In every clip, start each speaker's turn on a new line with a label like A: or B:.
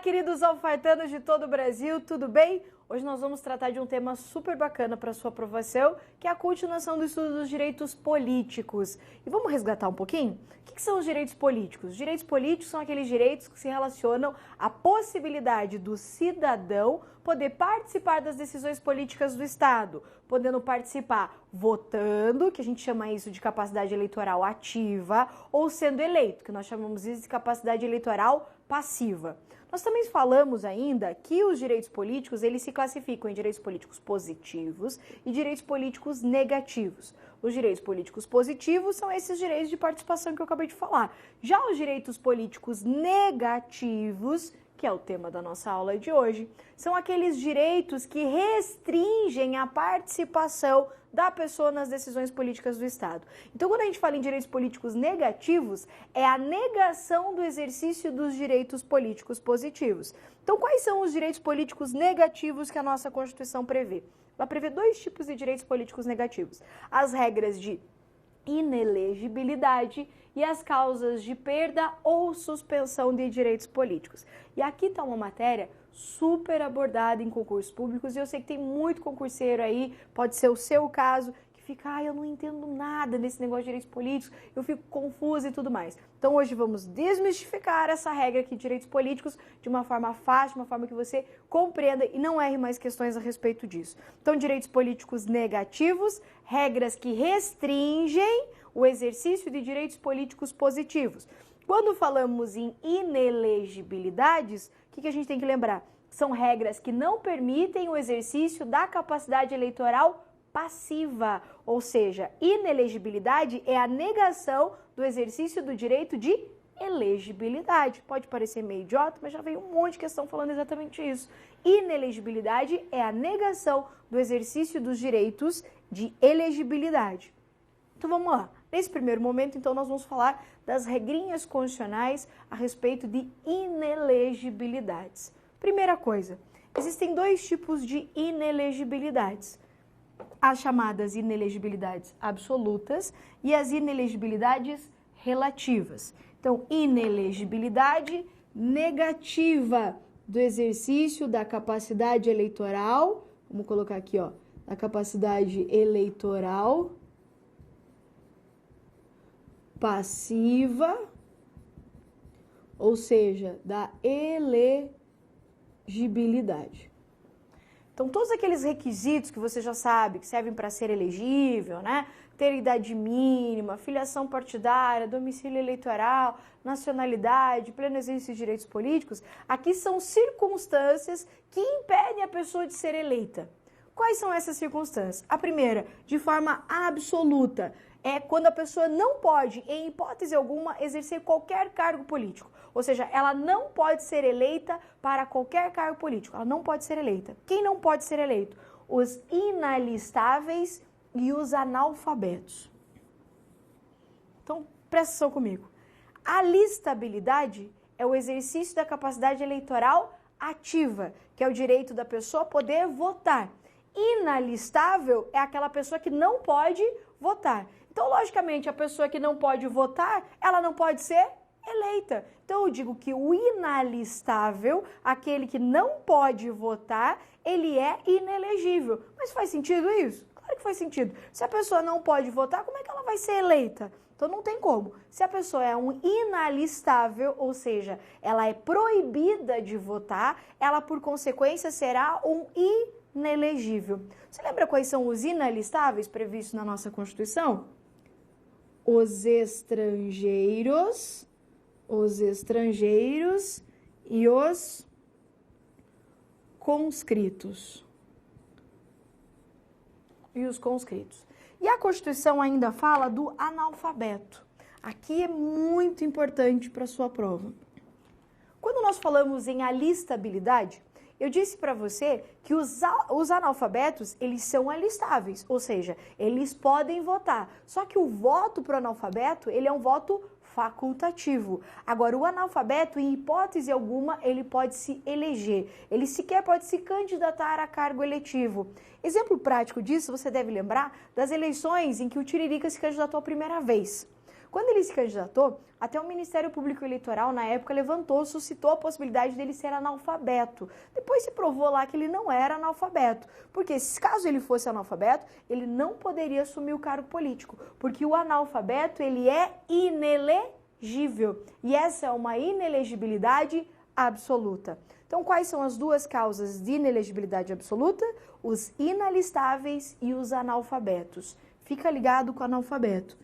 A: queridos alfartanos de todo o Brasil, tudo bem? Hoje nós vamos tratar de um tema super bacana para sua aprovação, que é a continuação do estudo dos direitos políticos. E vamos resgatar um pouquinho? O que são os direitos políticos? Os direitos políticos são aqueles direitos que se relacionam à possibilidade do cidadão poder participar das decisões políticas do Estado, podendo participar votando, que a gente chama isso de capacidade eleitoral ativa, ou sendo eleito, que nós chamamos isso de capacidade eleitoral passiva. Nós também falamos ainda que os direitos políticos, eles se classificam em direitos políticos positivos e direitos políticos negativos. Os direitos políticos positivos são esses direitos de participação que eu acabei de falar. Já os direitos políticos negativos, que é o tema da nossa aula de hoje, são aqueles direitos que restringem a participação da pessoa nas decisões políticas do Estado. Então, quando a gente fala em direitos políticos negativos, é a negação do exercício dos direitos políticos positivos. Então, quais são os direitos políticos negativos que a nossa Constituição prevê? Ela prevê dois tipos de direitos políticos negativos: as regras de inelegibilidade e as causas de perda ou suspensão de direitos políticos. E aqui está uma matéria super abordada em concursos públicos e eu sei que tem muito concurseiro aí, pode ser o seu caso, que fica, eu não entendo nada desse negócio de direitos políticos, eu fico confusa e tudo mais. Então hoje vamos desmistificar essa regra aqui de direitos políticos de uma forma fácil, de uma forma que você compreenda e não erre mais questões a respeito disso. Então, direitos políticos negativos, regras que restringem o exercício de direitos políticos positivos. Quando falamos em inelegibilidades, o que a gente tem que lembrar? São regras que não permitem o exercício da capacidade eleitoral passiva, ou seja, inelegibilidade é a negação do exercício do direito de elegibilidade. Pode parecer meio idiota, mas já veio um monte de questão falando exatamente isso. Inelegibilidade é a negação do exercício dos direitos de elegibilidade. Então vamos lá. Nesse primeiro momento, então, nós vamos falar das regrinhas constitucionais a respeito de inelegibilidades. Primeira coisa, existem dois tipos de inelegibilidades: as chamadas inelegibilidades absolutas e as inelegibilidades relativas. Então, inelegibilidade negativa do exercício da capacidade eleitoral, vamos colocar aqui, ó, da capacidade eleitoral passiva, ou seja, da elegibilidade. Então, todos aqueles requisitos que você já sabe, que servem para ser elegível, né? Ter idade mínima, filiação partidária, domicílio eleitoral, nacionalidade, pleno exercício de direitos políticos, aqui são circunstâncias que impedem a pessoa de ser eleita. Quais são essas circunstâncias? A primeira, de forma absoluta, é quando a pessoa não pode, em hipótese alguma, exercer qualquer cargo político. Ou seja, ela não pode ser eleita para qualquer cargo político. Ela não pode ser eleita. Quem não pode ser eleito? Os inalistáveis e os analfabetos. Então, presta atenção comigo. A listabilidade é o exercício da capacidade eleitoral ativa, que é o direito da pessoa poder votar. Inalistável é aquela pessoa que não pode votar. Então, logicamente, a pessoa que não pode votar, ela não pode ser eleita. Então, eu digo que o inalistável, aquele que não pode votar, ele é inelegível. Mas faz sentido isso? Claro que faz sentido. Se a pessoa não pode votar, como é que ela vai ser eleita? Então, não tem como. Se a pessoa é um inalistável, ou seja, ela é proibida de votar, ela, por consequência, será um inelegível. Você lembra quais são os inalistáveis previstos na nossa Constituição? Os estrangeiros e os conscritos. E a Constituição ainda fala do analfabeto. Aqui é muito importante para a sua prova. Quando nós falamos em alistabilidade, eu disse para você que os analfabetos, eles são alistáveis, ou seja, eles podem votar. Só que o voto para o analfabeto, ele é um voto facultativo. Agora, o analfabeto, em hipótese alguma, ele pode se eleger. Ele sequer pode se candidatar a cargo eletivo. Exemplo prático disso, você deve lembrar das eleições em que o Tiririca se candidatou a primeira vez. Quando ele se candidatou, até o Ministério Público Eleitoral, na época, suscitou a possibilidade dele ser analfabeto. Depois se provou lá que ele não era analfabeto, porque caso ele fosse analfabeto, ele não poderia assumir o cargo político, porque o analfabeto, ele é inelegível, e essa é uma inelegibilidade absoluta. Então, quais são as duas causas de inelegibilidade absoluta? Os inalistáveis e os analfabetos. Fica ligado com o analfabeto.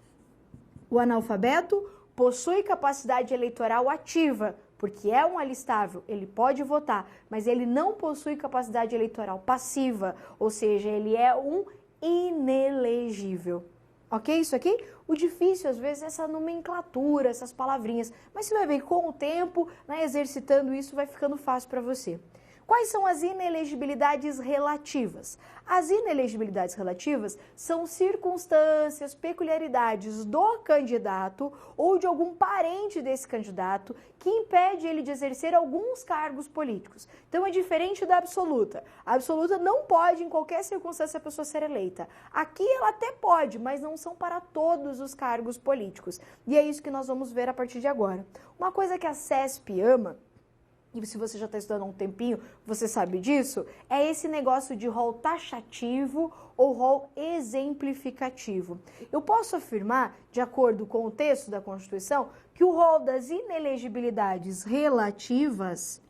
A: O analfabeto possui capacidade eleitoral ativa, porque é um alistável, ele pode votar, mas ele não possui capacidade eleitoral passiva, ou seja, ele é um inelegível. Ok? Isso aqui? O difícil, às vezes, é essa nomenclatura, essas palavrinhas. Mas você vai ver que com o tempo, né, exercitando isso, vai ficando fácil para você. Quais são as inelegibilidades relativas? As inelegibilidades relativas são circunstâncias, peculiaridades do candidato ou de algum parente desse candidato que impede ele de exercer alguns cargos políticos. Então é diferente da absoluta. A absoluta não pode, em qualquer circunstância, a pessoa ser eleita. Aqui ela até pode, mas não são para todos os cargos políticos. E é isso que nós vamos ver a partir de agora. Uma coisa que a CESP ama, e se você já está estudando há um tempinho, você sabe disso, é esse negócio de rol taxativo ou rol exemplificativo. Eu posso afirmar, de acordo com o texto da Constituição, que o rol das inelegibilidades relativas,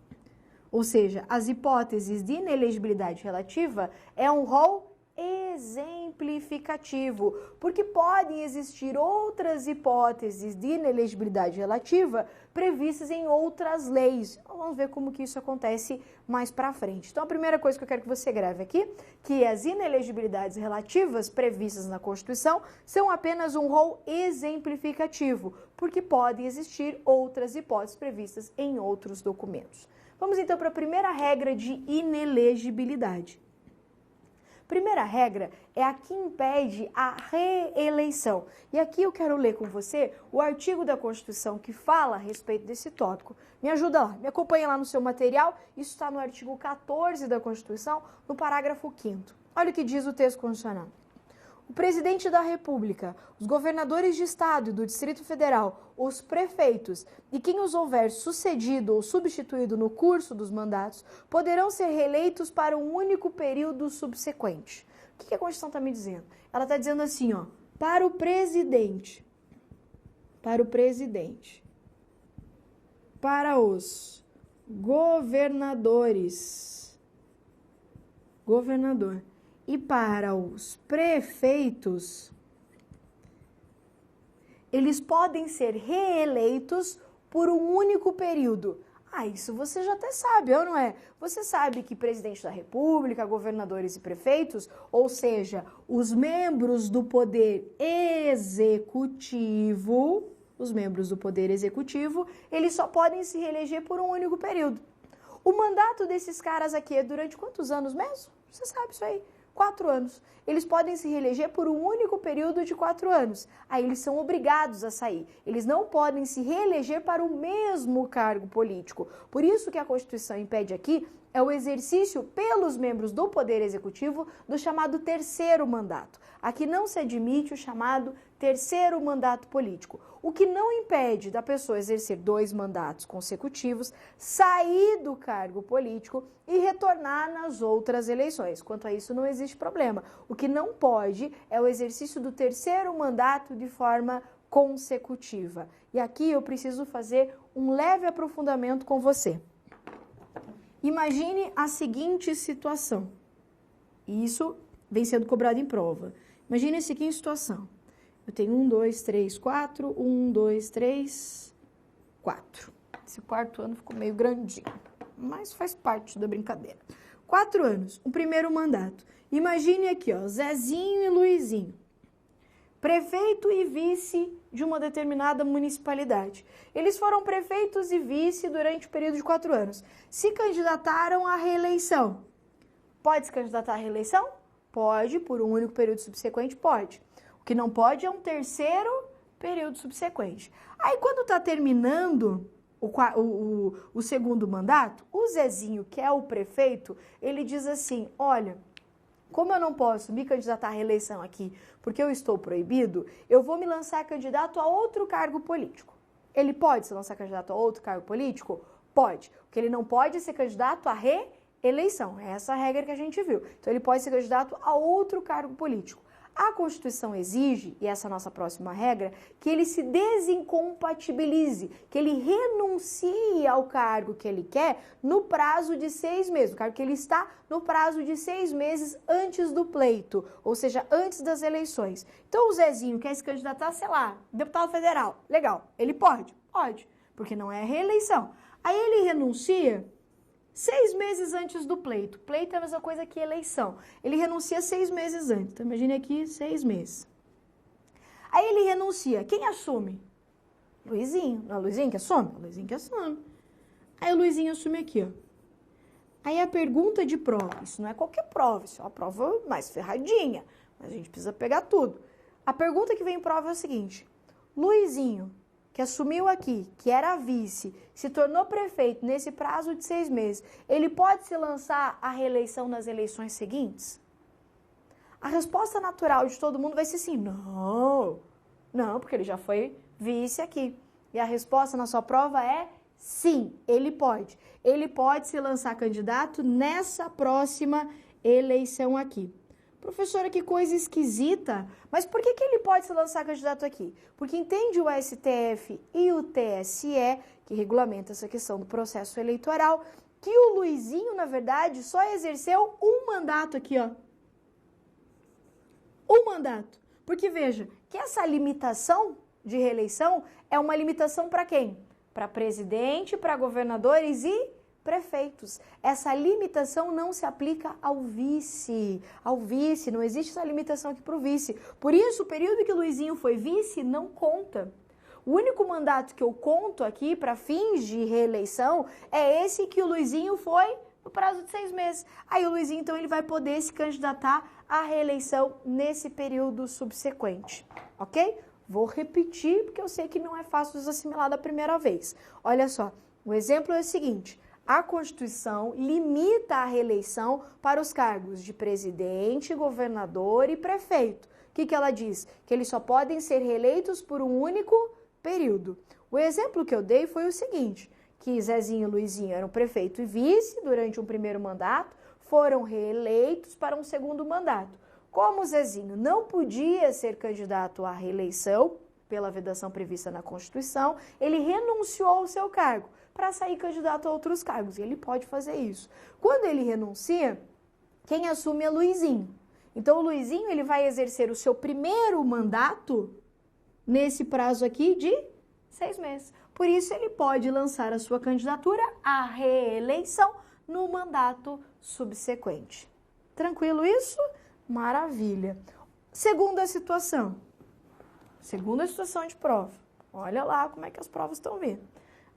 A: ou seja, as hipóteses de inelegibilidade relativa, é um rol exemplificativo, porque podem existir outras hipóteses de inelegibilidade relativa previstas em outras leis. Vamos ver como que isso acontece mais para frente. Então, a primeira coisa que eu quero que você grave aqui, que as inelegibilidades relativas previstas na Constituição são apenas um rol exemplificativo, porque podem existir outras hipóteses previstas em outros documentos. Vamos então para a primeira regra de inelegibilidade. Primeira regra é a que impede a reeleição. E aqui eu quero ler com você o artigo da Constituição que fala a respeito desse tópico. Me ajuda lá, me acompanha lá no seu material. Isso está no artigo 14 da Constituição, no parágrafo 5º. Olha o que diz o texto constitucional. O presidente da República, os governadores de Estado e do Distrito Federal, os prefeitos e quem os houver sucedido ou substituído no curso dos mandatos poderão ser reeleitos para um único período subsequente. O que a Constituição está me dizendo? Ela está dizendo assim, ó, para o presidente, para os governadores, e para os prefeitos, eles podem ser reeleitos por um único período. Ah, isso você já até sabe, ou não é? Você sabe que presidente da República, governadores e prefeitos, ou seja, os membros do poder executivo, eles só podem se reeleger por um único período. O mandato desses caras aqui é durante quantos anos mesmo? Você sabe isso aí. 4 anos. Eles podem se reeleger por um único período de 4 anos. Aí eles são obrigados a sair. Eles não podem se reeleger para o mesmo cargo político. Por isso que a Constituição impede aqui é o exercício pelos membros do Poder Executivo do chamado terceiro mandato. Aqui não se admite o chamado terceiro mandato político, o que não impede da pessoa exercer 2 mandatos consecutivos, sair do cargo político e retornar nas outras eleições. Quanto a isso, não existe problema. O que não pode é o exercício do terceiro mandato de forma consecutiva. E aqui eu preciso fazer um leve aprofundamento com você. Imagine a seguinte situação. E isso vem sendo cobrado em prova. Imagine a seguinte situação. Eu tenho 1, 2, 3, 4. 1, 2, 3, 4. Esse 4º ano ficou meio grandinho, mas faz parte da brincadeira. 4 anos, o primeiro mandato. Imagine aqui, ó, Zezinho e Luizinho. Prefeito e vice de uma determinada municipalidade. Eles foram prefeitos e vice durante o período de 4 anos. Se candidataram à reeleição. Pode se candidatar à reeleição? Pode, por um único período subsequente, pode. O que não pode é um terceiro período subsequente. Aí, quando está terminando o segundo mandato, o Zezinho, que é o prefeito, ele diz assim, olha, Como eu não posso me candidatar à reeleição aqui porque eu estou proibido, eu vou me lançar candidato a outro cargo político. Ele pode se lançar candidato a outro cargo político? Pode. Porque ele não pode ser candidato à reeleição. É essa a regra que a gente viu. Então, ele pode ser candidato a outro cargo político. A Constituição exige, e essa é a nossa próxima regra, que ele se desincompatibilize, que ele renuncie ao cargo que ele quer no prazo de 6 meses, o cargo que ele está no prazo de 6 meses antes do pleito, ou seja, antes das eleições. Então o Zezinho quer se candidatar, sei lá, deputado federal, legal, ele pode? Pode, porque não é reeleição. Aí ele renuncia 6 meses antes do pleito. Pleito é a mesma coisa que eleição. Ele renuncia 6 meses antes. Então, imagine aqui 6 meses. Aí ele renuncia. Quem assume? Luizinho. Não é o Luizinho que assume? É o Luizinho que assume. Aí o Luizinho assume aqui, ó. Aí a pergunta de prova. Isso não é qualquer prova. Isso é uma prova mais ferradinha. Mas a gente precisa pegar tudo. A pergunta que vem em prova é o seguinte. Luizinho, que assumiu aqui, que era vice, se tornou prefeito nesse prazo de 6 meses, ele pode se lançar à reeleição nas eleições seguintes? A resposta natural de todo mundo vai ser sim. Não, não, porque ele já foi vice aqui. E a resposta na sua prova é sim, ele pode. Ele pode se lançar candidato nessa próxima eleição aqui. Professora, que coisa esquisita. Mas por que ele pode se lançar candidato aqui? Porque entende o STF e o TSE, que regulamenta essa questão do processo eleitoral, que o Luizinho, na verdade, só exerceu um mandato aqui, ó. Um mandato. Porque, veja, que essa limitação de reeleição é uma limitação para quem? Para presidente, para governadores e prefeitos. Essa limitação não se aplica ao vice. Não existe essa limitação aqui para o vice. Por isso, o período que o Luizinho foi vice não conta. O único mandato que eu conto aqui para fins de reeleição é esse que o Luizinho foi no prazo de 6 meses. Aí o Luizinho, então, ele vai poder se candidatar à reeleição nesse período subsequente, ok? Vou repetir, porque eu sei que não é fácil de assimilar da primeira vez. Olha só, o exemplo é o seguinte. A Constituição limita a reeleição para os cargos de presidente, governador e prefeito. O que ela diz? Que eles só podem ser reeleitos por um único período. O exemplo que eu dei foi o seguinte, que Zezinho e Luizinho eram prefeito e vice durante um primeiro mandato, foram reeleitos para um segundo mandato. Como Zezinho não podia ser candidato à reeleição, pela vedação prevista na Constituição, ele renunciou ao seu cargo para sair candidato a outros cargos. E ele pode fazer isso. Quando ele renuncia, quem assume é Luizinho. Então, o Luizinho ele vai exercer o seu primeiro mandato nesse prazo aqui de 6 meses. Por isso, ele pode lançar a sua candidatura à reeleição no mandato subsequente. Tranquilo isso? Maravilha. Segunda situação de prova. Olha lá como é que as provas estão vindo.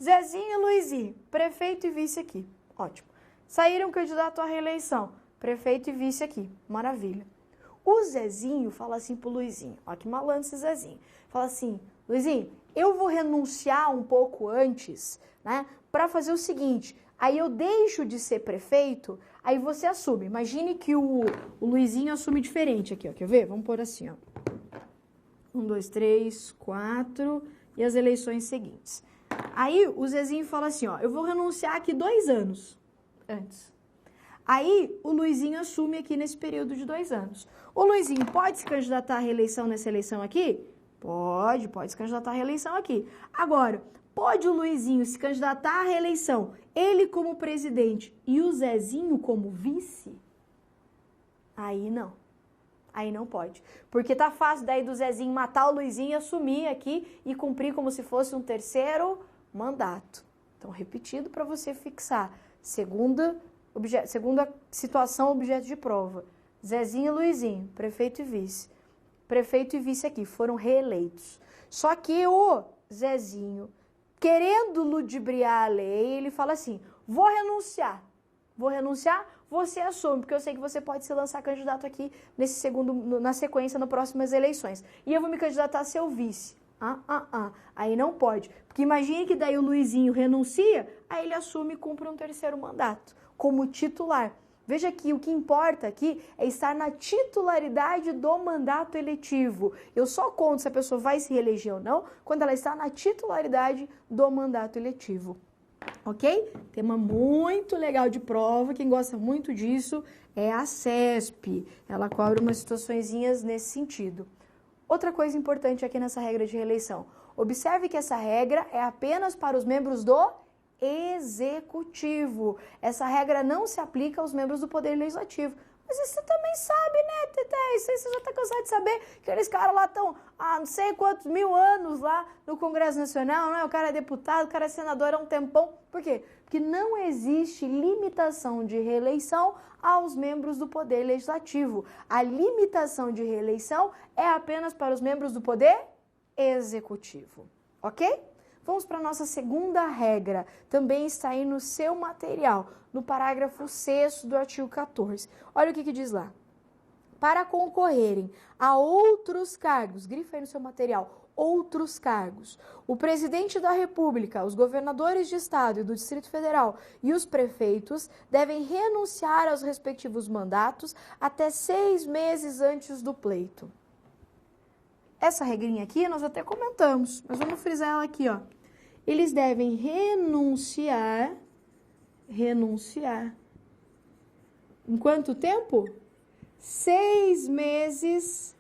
A: Zezinho e Luizinho, prefeito e vice aqui. Ótimo. Saíram candidato à reeleição. Prefeito e vice aqui. Maravilha. O Zezinho fala assim pro Luizinho. Ó que malandro esse Zezinho. Fala assim, Luizinho, eu vou renunciar um pouco antes, né? Para fazer o seguinte, aí eu deixo de ser prefeito, aí você assume. Imagine que o Luizinho assume diferente aqui, ó. Quer ver? Vamos pôr assim, ó. 1, 2, 3, 4 e as eleições seguintes. Aí o Zezinho fala assim, ó, eu vou renunciar aqui 2 anos antes. Aí o Luizinho assume aqui nesse período de 2 anos. O Luizinho pode se candidatar à reeleição nessa eleição aqui? Pode se candidatar à reeleição aqui. Agora, pode o Luizinho se candidatar à reeleição, ele como presidente e o Zezinho como vice? Aí não. Aí não pode. Porque tá fácil daí do Zezinho matar o Luizinho, assumir aqui e cumprir como se fosse um terceiro mandato. Então, repetido para você fixar. Segunda situação, objeto de prova. Zezinho e Luizinho, prefeito e vice. Prefeito e vice aqui, foram reeleitos. Só que o Zezinho, querendo ludibriar a lei, ele fala assim, vou renunciar, você assume, porque eu sei que você pode se lançar candidato aqui na sequência, nas próximas eleições. E eu vou me candidatar a ser o vice. Aí não pode. Porque imagine que daí o Luizinho renuncia, aí ele assume e cumpre um terceiro mandato, como titular. Veja que o que importa aqui é estar na titularidade do mandato eletivo. Eu só conto se a pessoa vai se reeleger ou não quando ela está na titularidade do mandato eletivo. Ok? Tema muito legal de prova, quem gosta muito disso é a CESP. Ela cobre umas situaçõezinhas nesse sentido. Outra coisa importante aqui nessa regra de reeleição. Observe que essa regra é apenas para os membros do Executivo. Essa regra não se aplica aos membros do Poder Legislativo. Mas isso você também sabe, né, Tete? Isso aí você já está cansado de saber que aqueles caras lá estão há não sei quantos mil anos lá no Congresso Nacional, né? O cara é deputado, o cara é senador há um tempão. Por quê? Porque não existe limitação de reeleição aos membros do Poder Legislativo. A limitação de reeleição é apenas para os membros do Poder Executivo, ok? Vamos para a nossa segunda regra, também está aí no seu material, no parágrafo 6º do artigo 14. Olha o que diz lá. Para concorrerem a outros cargos, grifa aí no seu material, outros cargos, o presidente da República, os governadores de Estado e do Distrito Federal e os prefeitos devem renunciar aos respectivos mandatos até 6 meses antes do pleito. Essa regrinha aqui nós até comentamos, mas vamos frisar ela aqui, ó. Eles devem renunciar. Em quanto tempo? 6 meses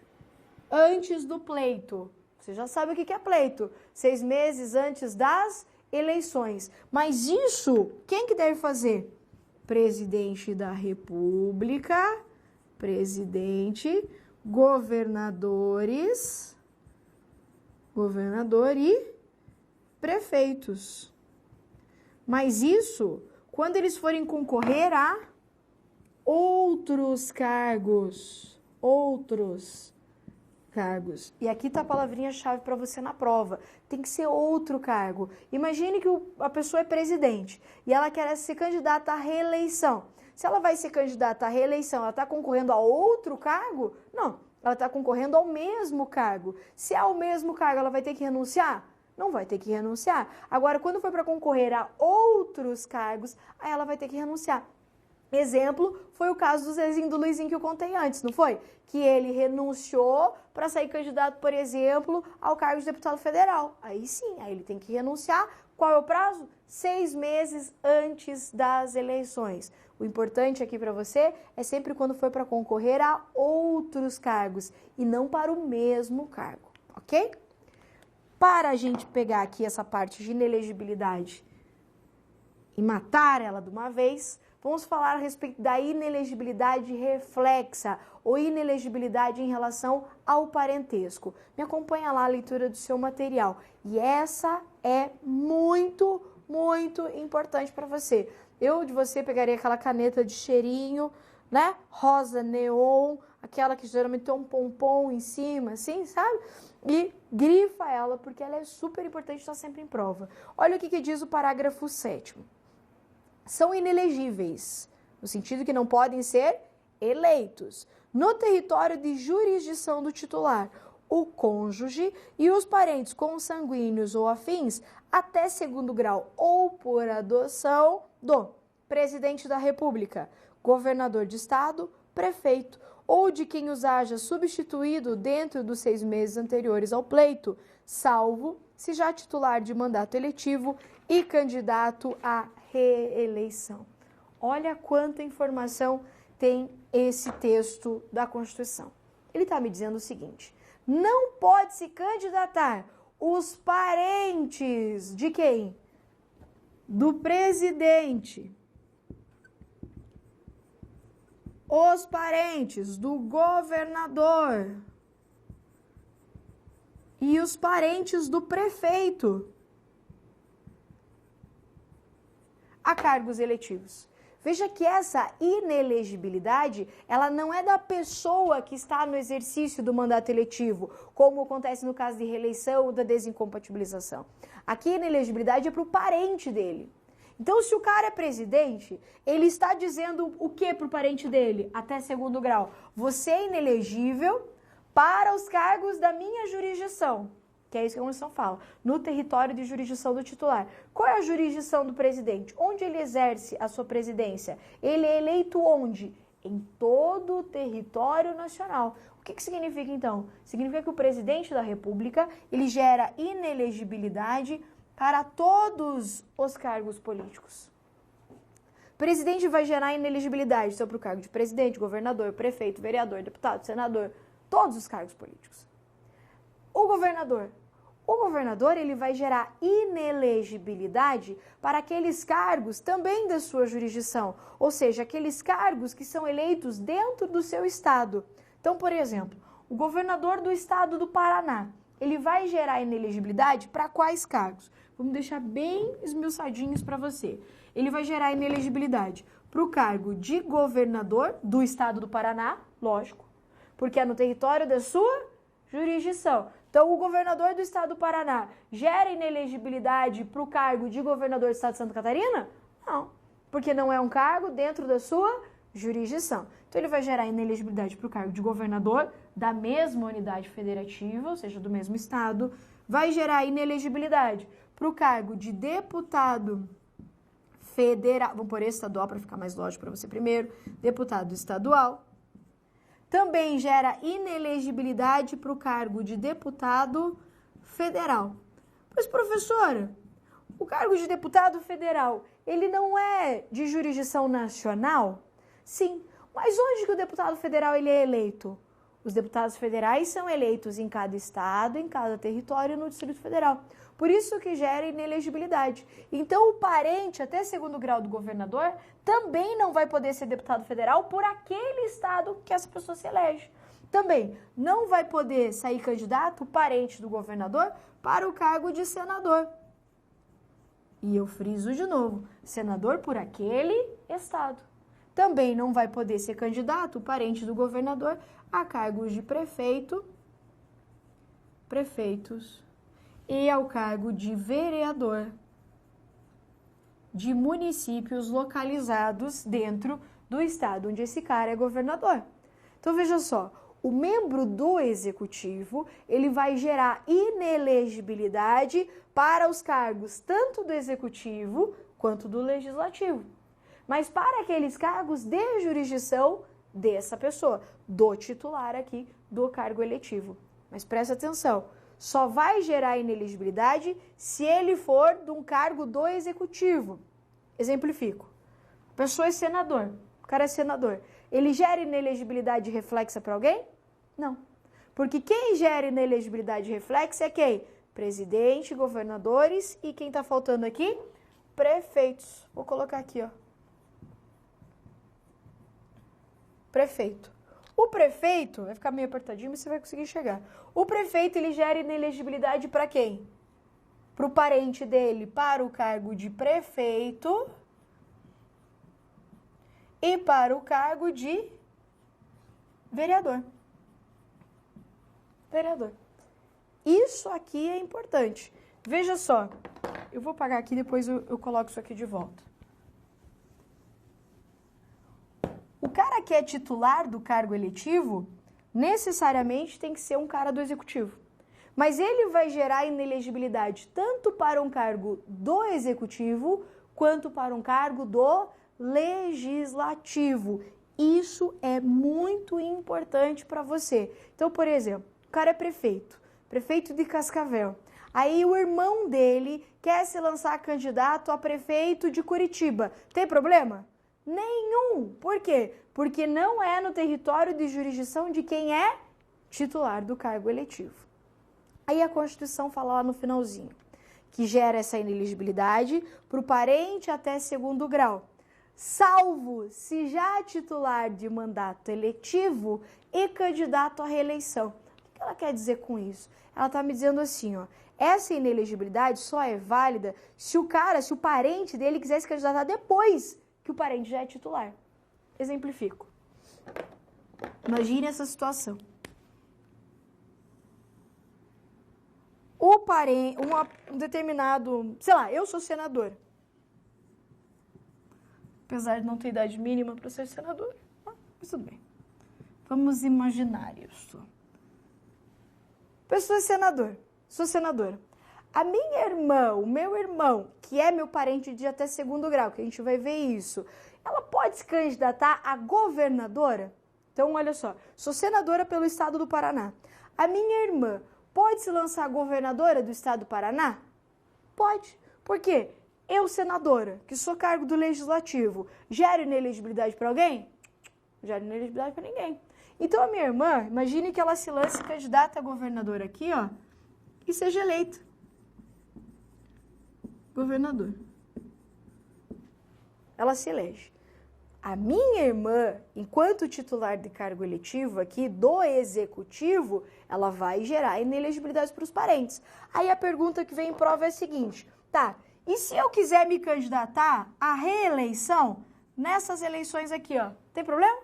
A: antes do pleito. Você já sabe o que é pleito. 6 meses antes das eleições. Mas isso, quem que deve fazer? Presidente da República, governadores e prefeitos. Mas isso, quando eles forem concorrer a outros cargos. E aqui está a palavrinha-chave para você na prova. Tem que ser outro cargo. Imagine que a pessoa é presidente e ela quer ser candidata à reeleição. Se ela vai ser candidata à reeleição, ela está concorrendo a outro cargo? Não, ela está concorrendo ao mesmo cargo. Se é ao mesmo cargo, ela vai ter que renunciar? Não vai ter que renunciar. Agora, quando for para concorrer a outros cargos, aí ela vai ter que renunciar. Exemplo, foi o caso do Zezinho do Luizinho que eu contei antes, não foi? Que ele renunciou para sair candidato, por exemplo, ao cargo de deputado federal. Aí sim, aí ele tem que renunciar. Qual é o prazo? 6 meses antes das eleições. O importante aqui para você é sempre quando for para concorrer a outros cargos e não para o mesmo cargo, ok? Para a gente pegar aqui essa parte de inelegibilidade e matar ela de uma vez, vamos falar a respeito da inelegibilidade reflexa ou inelegibilidade em relação ao parentesco. Me acompanha lá a leitura do seu material. E essa é muito importante para você. Eu de você pegaria aquela caneta de cheirinho, né? Rosa neon, aquela que geralmente tem um pompom em cima, assim, sabe? E grifa ela, porque ela é super importante, está sempre em prova. Olha o que diz o parágrafo 7º. São inelegíveis, no sentido que não podem ser eleitos, no território de jurisdição do titular, o cônjuge e os parentes consanguíneos ou afins até 2º grau ou por adoção do presidente da República, governador de estado, prefeito ou de quem os haja substituído dentro dos 6 meses anteriores ao pleito, salvo se já titular de mandato eletivo e candidato à reeleição. Olha quanta informação tem esse texto da Constituição. Ele está me dizendo o seguinte: não pode se candidatar os parentes de quem? Do presidente. Os parentes do governador. E os parentes do prefeito. A cargos eletivos. Veja que essa inelegibilidade, ela não é da pessoa que está no exercício do mandato eletivo, como acontece no caso de reeleição ou da desincompatibilização. Aqui a inelegibilidade é para o parente dele. Então, se o cara é presidente, ele está dizendo o que para o parente dele? Até 2º grau. Você é inelegível para os cargos da minha jurisdição. que é isso que a Constituição fala, no território de jurisdição do titular. Qual é a jurisdição do presidente? Onde ele exerce a sua presidência? Ele é eleito onde? Em todo o território nacional. O que significa, então? Significa que o presidente da República, ele gera inelegibilidade para todos os cargos políticos. O presidente vai gerar inelegibilidade sobre o cargo de presidente, governador, prefeito, vereador, deputado, senador, todos os cargos políticos. O governador, ele vai gerar inelegibilidade para aqueles cargos também da sua jurisdição, ou seja, aqueles cargos que são eleitos dentro do seu estado. Então, por exemplo, o governador do estado do Paraná, ele vai gerar inelegibilidade para quais cargos? Vamos deixar bem esmiuçadinhos para você. Ele vai gerar inelegibilidade para o cargo de governador do estado do Paraná, lógico, porque é no território da sua jurisdição. Então, o governador do estado do Paraná gera inelegibilidade para o cargo de governador do estado de Santa Catarina? Não, porque não é um cargo dentro da sua jurisdição. Então, ele vai gerar inelegibilidade para o cargo de governador da mesma unidade federativa, ou seja, do mesmo estado. Vai gerar inelegibilidade para o cargo de deputado federal, vamos pôr estadual para ficar mais lógico para você primeiro, deputado estadual. Também gera inelegibilidade para o cargo de deputado federal. Mas, professora, o cargo de deputado federal, ele não é de jurisdição nacional? Sim, mas onde que o deputado federal ele é eleito? Os deputados federais são eleitos em cada estado, em cada território no Distrito Federal. Por isso que gera inelegibilidade. Então, o parente até segundo grau do governador também não vai poder ser deputado federal por aquele estado que essa pessoa se elege. Também não vai poder sair candidato o parente do governador para o cargo de senador. E eu friso de novo, senador por aquele estado. Também não vai poder ser candidato o parente do governador a cargos de prefeitos e ao cargo de vereador de municípios localizados dentro do estado onde esse cara é governador. Então, veja só, o membro do executivo, ele vai gerar inelegibilidade para os cargos tanto do executivo quanto do legislativo. Mas para aqueles cargos de jurisdição dessa pessoa, do titular aqui do cargo eletivo. Mas presta atenção, só vai gerar inelegibilidade se ele for de um cargo do executivo. Exemplifico. A pessoa é senador, o cara é senador. Ele gera inelegibilidade reflexa para alguém? Não. Porque quem gera inelegibilidade reflexa é quem? Presidente, governadores e quem está faltando aqui? Prefeitos. Vou colocar aqui, ó. Prefeito. O prefeito, vai ficar meio apertadinho, mas você vai conseguir chegar. O prefeito, ele gera inelegibilidade para quem? Para o parente dele, para o cargo de prefeito e para o cargo de vereador. Vereador. Isso aqui é importante. Veja só, eu vou apagar aqui, depois eu coloco isso aqui de volta. O cara que é titular do cargo eletivo, necessariamente tem que ser um cara do executivo. Mas ele vai gerar inelegibilidade tanto para um cargo do executivo, quanto para um cargo do legislativo. Isso é muito importante para você. Então, por exemplo, o cara é prefeito de Cascavel. Aí o irmão dele quer se lançar candidato a prefeito de Curitiba. Tem problema? Nenhum. Por quê? Porque não é no território de jurisdição de quem é titular do cargo eletivo. Aí a Constituição fala lá no finalzinho que gera essa inelegibilidade para o parente até segundo grau, salvo se já titular de mandato eletivo e candidato à reeleição. O que ela quer dizer com isso? Ela está me dizendo assim, ó, essa inelegibilidade só é válida se o parente dele quiser se candidatar depois que o parente já é titular. Exemplifico. Imagine essa situação. O parente, um determinado, sei lá, eu sou senador. Apesar de não ter idade mínima para ser senador, mas tudo bem. Vamos imaginar isso. Pessoa é senador. sou senadora. A minha irmã, o meu irmão, que é meu parente de até segundo grau, que a gente vai ver isso, ela pode se candidatar a governadora? Então, olha só, sou senadora pelo estado do Paraná. A minha irmã pode se lançar governadora do estado do Paraná? Pode. Por quê? Eu, senadora, que sou cargo do legislativo, gero inelegibilidade para alguém? Não gero inelegibilidade para ninguém. Então, a minha irmã, imagine que ela se lance candidata a governadora aqui, ó, e seja eleita governador. Ela se elege. A minha irmã, enquanto titular de cargo eletivo aqui do executivo, ela vai gerar inelegibilidade para os parentes. Aí a pergunta que vem em prova é a seguinte, tá, e se eu quiser me candidatar à reeleição nessas eleições aqui, ó, tem problema?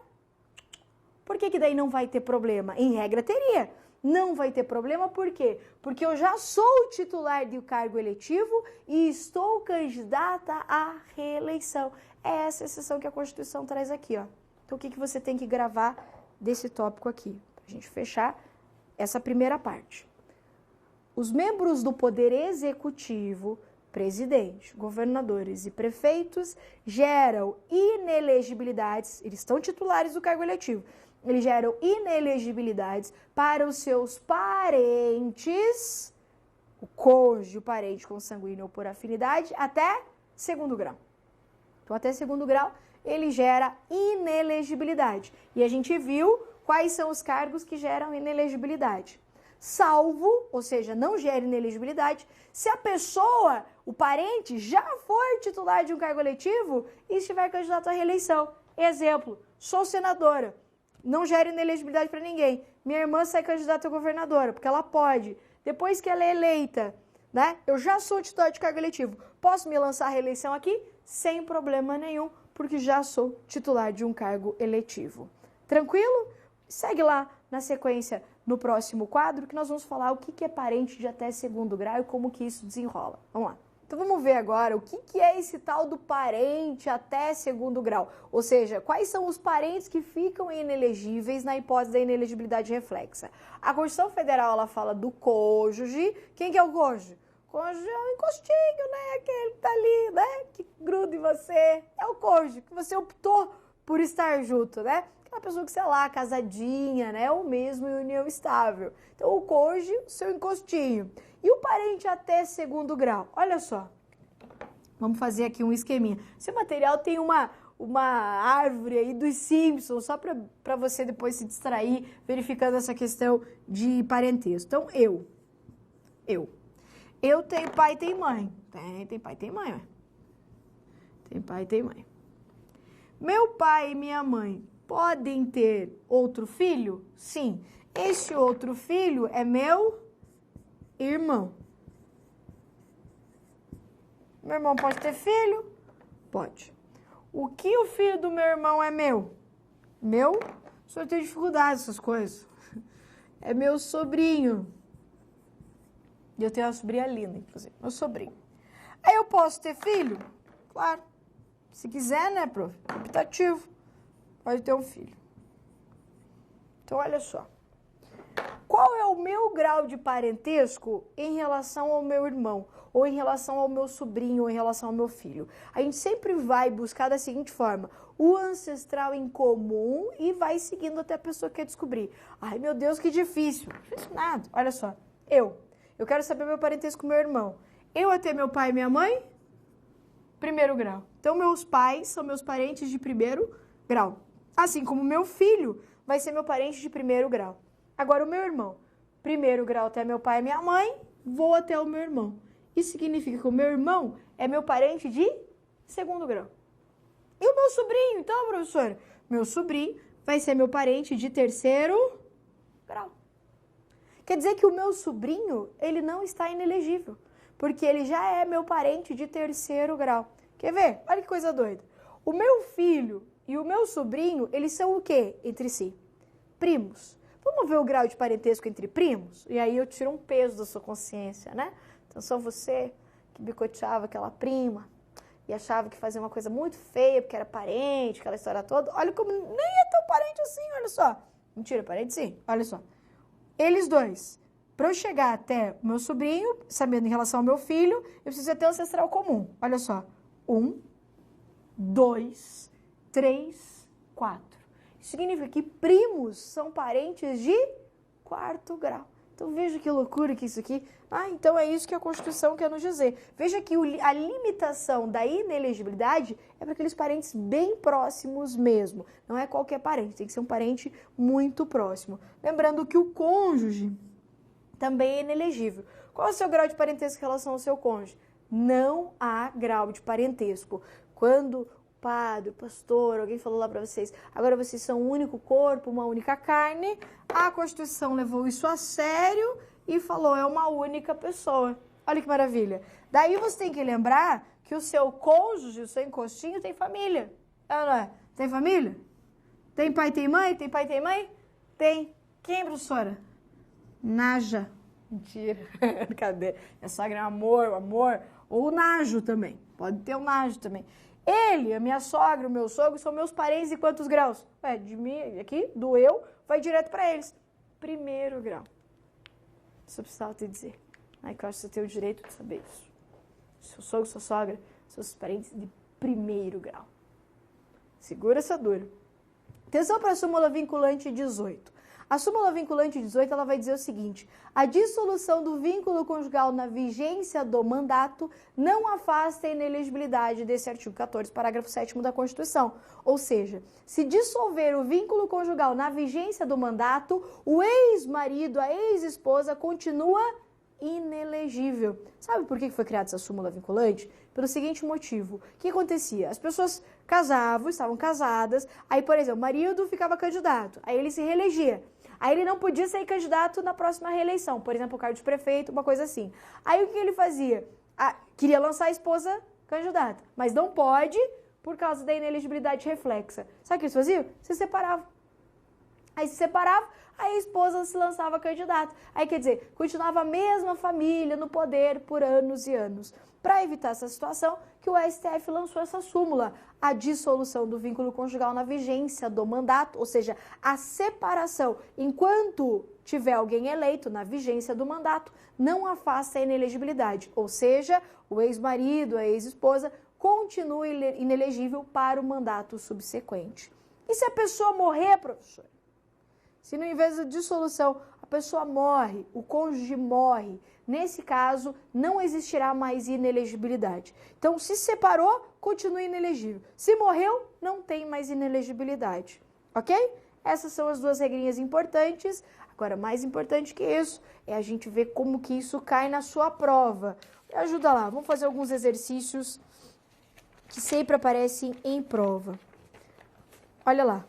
A: Por que daí não vai ter problema? Em regra teria. Não vai ter problema, por quê? Porque eu já sou titular do cargo eletivo e estou candidata à reeleição. É essa exceção que a Constituição traz aqui, ó. Então, o que você tem que gravar desse tópico aqui? Para a gente fechar essa primeira parte. Os membros do Poder Executivo, presidente, governadores e prefeitos, geram inelegibilidades, eles estão titulares do cargo eletivo, eles geram inelegibilidades para os seus parentes, o cônjuge, o parente consanguíneo ou por afinidade, até segundo grau. Então, até segundo grau, ele gera inelegibilidade. E a gente viu quais são os cargos que geram inelegibilidade. Salvo, ou seja, não gera inelegibilidade, se a pessoa, o parente, já for titular de um cargo eletivo e estiver candidato à reeleição. Exemplo, sou senadora. Não gera inelegibilidade para ninguém. Minha irmã sai candidata a governadora, porque ela pode. Depois que ela é eleita, né? Eu já sou titular de cargo eletivo. Posso me lançar a reeleição aqui? Sem problema nenhum, porque já sou titular de um cargo eletivo. Tranquilo? Segue lá na sequência no próximo quadro, que nós vamos falar o que é parente de até segundo grau e como que isso desenrola. Vamos lá. Então vamos ver agora o que é esse tal do parente até segundo grau, ou seja, quais são os parentes que ficam inelegíveis na hipótese da inelegibilidade reflexa. A Constituição Federal, ela fala do cônjuge. Quem que é o cônjuge? O cônjuge é um encostinho, né? Aquele que tá ali, né? Que gruda em você. É o cônjuge, que você optou por estar junto, né? Aquela pessoa que, sei lá, casadinha, né? Ou mesmo em união estável. Então, o cônjuge, o seu encostinho. E o parente até segundo grau? Olha só. Vamos fazer aqui um esqueminha. Esse material tem uma árvore aí dos Simpsons, só para você depois se distrair verificando essa questão de parentesco. Então, eu tenho pai e tenho mãe. Tem pai e tem mãe, ó. Tem pai e tem mãe. Meu pai e minha mãe podem ter outro filho? Sim. Esse outro filho é meu irmão. Meu irmão pode ter filho? Pode. O que o filho do meu irmão é meu? Meu? O senhor tem dificuldade essas coisas. É meu sobrinho. E eu tenho uma sobrinha linda, inclusive. Meu sobrinho. Aí eu posso ter filho? Claro. Se quiser, né, prof? Optativo. Pode ter um filho. Então, olha só. Qual é o meu grau de parentesco em relação ao meu irmão? Ou em relação ao meu sobrinho, ou em relação ao meu filho? A gente sempre vai buscar da seguinte forma. O ancestral em comum e vai seguindo até a pessoa que quer descobrir. Ai, meu Deus, que difícil. Não fiz nada. Olha só. Eu quero saber meu parentesco com meu irmão. Eu até meu pai e minha mãe? Primeiro grau. Então, meus pais são meus parentes de primeiro grau. Assim como meu filho vai ser meu parente de primeiro grau. Agora, o meu irmão, primeiro grau até meu pai e minha mãe, vou até o meu irmão. Isso significa que o meu irmão é meu parente de segundo grau. E o meu sobrinho, então, professora? Meu sobrinho vai ser meu parente de terceiro grau. Quer dizer que o meu sobrinho, ele não está inelegível, porque ele já é meu parente de terceiro grau. Quer ver? Olha que coisa doida. O meu filho e o meu sobrinho, eles são o quê entre si? Primos. Vamos ver o grau de parentesco entre primos? E aí eu tiro um peso da sua consciência, né? Então, só você que bicoteava aquela prima e achava que fazia uma coisa muito feia porque era parente, aquela história toda. Olha como nem é tão parente assim, olha só. Mentira, parente sim, olha só. Eles dois, para eu chegar até o meu sobrinho, sabendo em relação ao meu filho, eu preciso ter ancestral comum. Olha só. 1, 2, 3, 4. Isso significa que primos são parentes de quarto grau. Então veja que loucura que isso aqui... então é isso que a Constituição quer nos dizer. Veja que a limitação da inelegibilidade é para aqueles parentes bem próximos mesmo. Não é qualquer parente, tem que ser um parente muito próximo. Lembrando que o cônjuge também é inelegível. Qual é o seu grau de parentesco em relação ao seu cônjuge? Não há grau de parentesco. Quando o padre, o pastor, alguém falou lá para vocês, agora vocês são um único corpo, uma única carne, a Constituição levou isso a sério e falou, é uma única pessoa. Olha que maravilha. Daí você tem que lembrar que o seu cônjuge, o seu encostinho, tem família. É ou não é? Tem família? Tem pai, tem mãe? Tem pai, tem mãe? Tem. Quem, professora? Naja. Mentira. Cadê? É sogra, amor. Ou o Najo também. Pode ter o Najo também. Ele, a minha sogra, o meu sogro, são meus parentes de quantos graus? De mim, aqui, do eu, vai direto para eles. 1º grau. Isso eu precisava te dizer. Que eu acho que você tem o direito de saber isso. Seu sogro, sua sogra, seus parentes de 1º grau. Segura essa dura. Atenção para a súmula vinculante 18. A súmula vinculante 18 ela vai dizer o seguinte: a dissolução do vínculo conjugal na vigência do mandato não afasta a inelegibilidade desse artigo 14, parágrafo 7º da Constituição. Ou seja, se dissolver o vínculo conjugal na vigência do mandato, o ex-marido, a ex-esposa continua inelegível. Sabe por que foi criada essa súmula vinculante? Pelo seguinte motivo. O que acontecia? As pessoas casavam, estavam casadas, aí, por exemplo, o marido ficava candidato, aí ele se reelegia. Aí ele não podia ser candidato na próxima reeleição, por exemplo, o cargo de prefeito, uma coisa assim. Aí o que ele fazia? Queria lançar a esposa candidata, mas não pode por causa da inelegibilidade reflexa. Sabe o que eles faziam? Se separavam. Aí se separava, aí a esposa se lançava candidata. Aí quer dizer, continuava a mesma família no poder por anos e anos. Para evitar essa situação, que o STF lançou essa súmula, a dissolução do vínculo conjugal na vigência do mandato, ou seja, a separação, enquanto tiver alguém eleito na vigência do mandato, não afasta a inelegibilidade, ou seja, o ex-marido, a ex-esposa, continua inelegível para o mandato subsequente. E se a pessoa morrer, professor? Se no invés da dissolução a pessoa morre, o cônjuge morre, nesse caso não existirá mais inelegibilidade. Então, se separou, continua inelegível. Se morreu, não tem mais inelegibilidade. Ok? Essas são as duas regrinhas importantes. Agora, mais importante que isso é a gente ver como que isso cai na sua prova. Me ajuda lá, vamos fazer alguns exercícios que sempre aparecem em prova. Olha lá.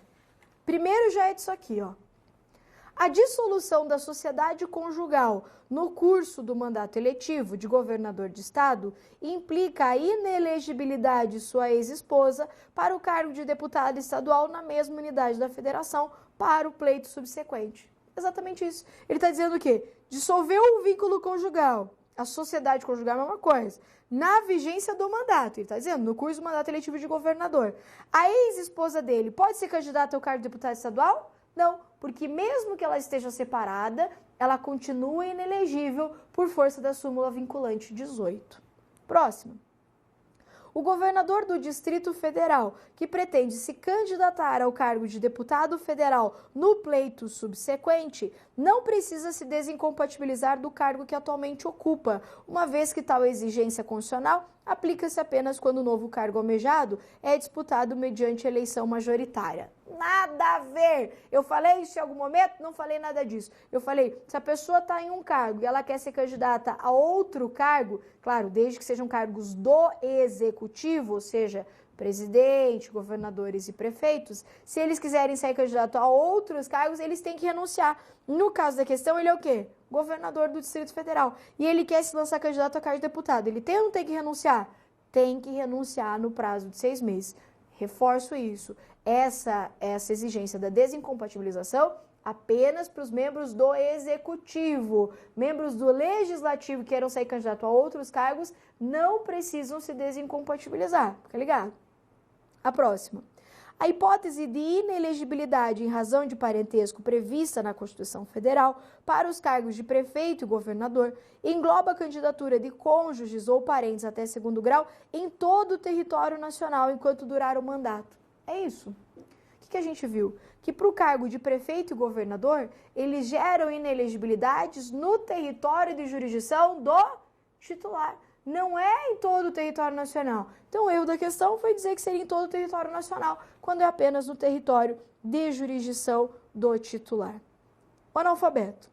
A: Primeiro já é disso aqui, ó. A dissolução da sociedade conjugal no curso do mandato eletivo de governador de estado implica a inelegibilidade de sua ex-esposa para o cargo de deputado estadual na mesma unidade da federação para o pleito subsequente. Exatamente isso. Ele está dizendo o quê? Dissolveu o vínculo conjugal. A sociedade conjugal é a mesma coisa. Na vigência do mandato, ele está dizendo, no curso do mandato eletivo de governador. A ex-esposa dele pode ser candidata ao cargo de deputado estadual? Não, porque mesmo que ela esteja separada, ela continua inelegível por força da súmula vinculante 18. Próximo. O governador do Distrito Federal, que pretende se candidatar ao cargo de deputado federal no pleito subsequente, não precisa se desincompatibilizar do cargo que atualmente ocupa, uma vez que tal exigência constitucional aplica-se apenas quando o novo cargo almejado é disputado mediante eleição majoritária. Nada a ver! Eu falei isso em algum momento? Não falei nada disso. Eu falei, se a pessoa está em um cargo e ela quer ser candidata a outro cargo, claro, desde que sejam cargos do executivo, ou seja, presidente, governadores e prefeitos, se eles quiserem ser candidato a outros cargos, eles têm que renunciar. No caso da questão, ele é o quê? Governador do Distrito Federal. E ele quer se lançar candidato a cargo de deputado. Ele tem ou não tem que renunciar? Tem que renunciar no prazo de 6 meses. Reforço isso. Essa exigência da desincompatibilização apenas para os membros do Executivo. Membros do Legislativo que queiram sair candidato a outros cargos não precisam se desincompatibilizar. Fica ligado? A próxima. A hipótese de inelegibilidade em razão de parentesco prevista na Constituição Federal para os cargos de prefeito e governador engloba a candidatura de cônjuges ou parentes até segundo grau em todo o território nacional enquanto durar o mandato. É isso. O que a gente viu? Que para o cargo de prefeito e governador, eles geram inelegibilidades no território de jurisdição do titular. Não é em todo o território nacional. Então, o erro da questão foi dizer que seria em todo o território nacional, quando é apenas no território de jurisdição do titular. O analfabeto.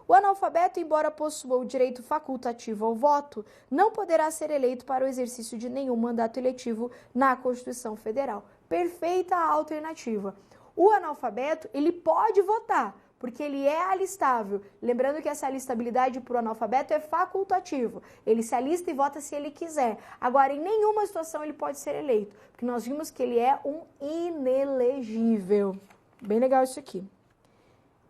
A: O analfabeto, embora possua o direito facultativo ao voto, não poderá ser eleito para o exercício de nenhum mandato eletivo na Constituição Federal. Perfeita alternativa. O analfabeto, ele pode votar, porque ele é alistável. Lembrando que essa alistabilidade para o analfabeto é facultativo. Ele se alista e vota se ele quiser. Agora, em nenhuma situação ele pode ser eleito, porque nós vimos que ele é um inelegível. Bem legal isso aqui.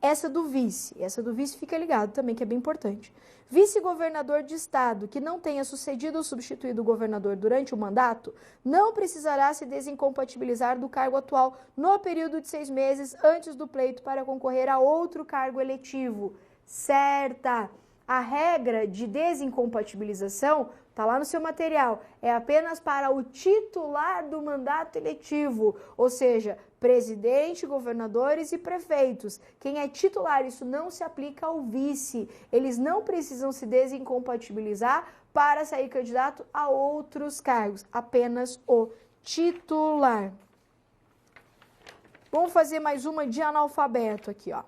A: Essa do vice fica ligado também, que é bem importante. Vice-governador de estado que não tenha sucedido ou substituído o governador durante o mandato, não precisará se desincompatibilizar do cargo atual no período de 6 meses antes do pleito para concorrer a outro cargo eletivo. Certa! A regra de desincompatibilização está lá no seu material, é apenas para o titular do mandato eletivo, ou seja, presidente, governadores e prefeitos. Quem é titular, isso não se aplica ao vice. Eles não precisam se desincompatibilizar para sair candidato a outros cargos, apenas o titular. Vamos fazer mais uma de analfabeto aqui, ó.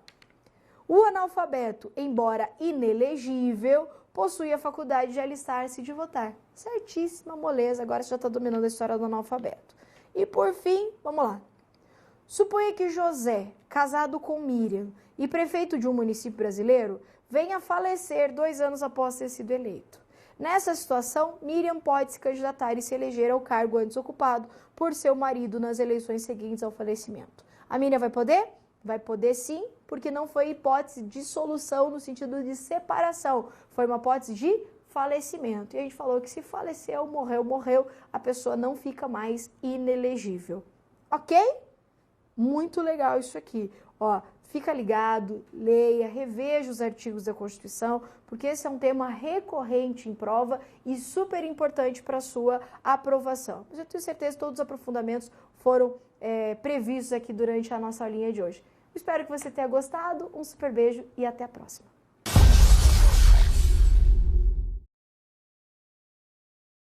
A: O analfabeto, embora inelegível, possui a faculdade de alistar-se e de votar. Certíssima, moleza, agora você já está dominando a história do analfabeto. E por fim, vamos lá. Suponha que José, casado com Miriam e prefeito de um município brasileiro, venha a falecer 2 anos após ter sido eleito. Nessa situação, Miriam pode se candidatar e se eleger ao cargo antes ocupado por seu marido nas eleições seguintes ao falecimento. A Miriam vai poder? Vai poder sim, porque não foi hipótese de solução no sentido de separação, foi uma hipótese de falecimento. E a gente falou que se faleceu, morreu, a pessoa não fica mais inelegível. Ok? Muito legal isso aqui. Ó, fica ligado, leia, reveja os artigos da Constituição, porque esse é um tema recorrente em prova e super importante para a sua aprovação. Mas eu tenho certeza que todos os aprofundamentos foram previstos aqui durante a nossa aulinha de hoje. Espero que você tenha gostado, um super beijo e até a próxima.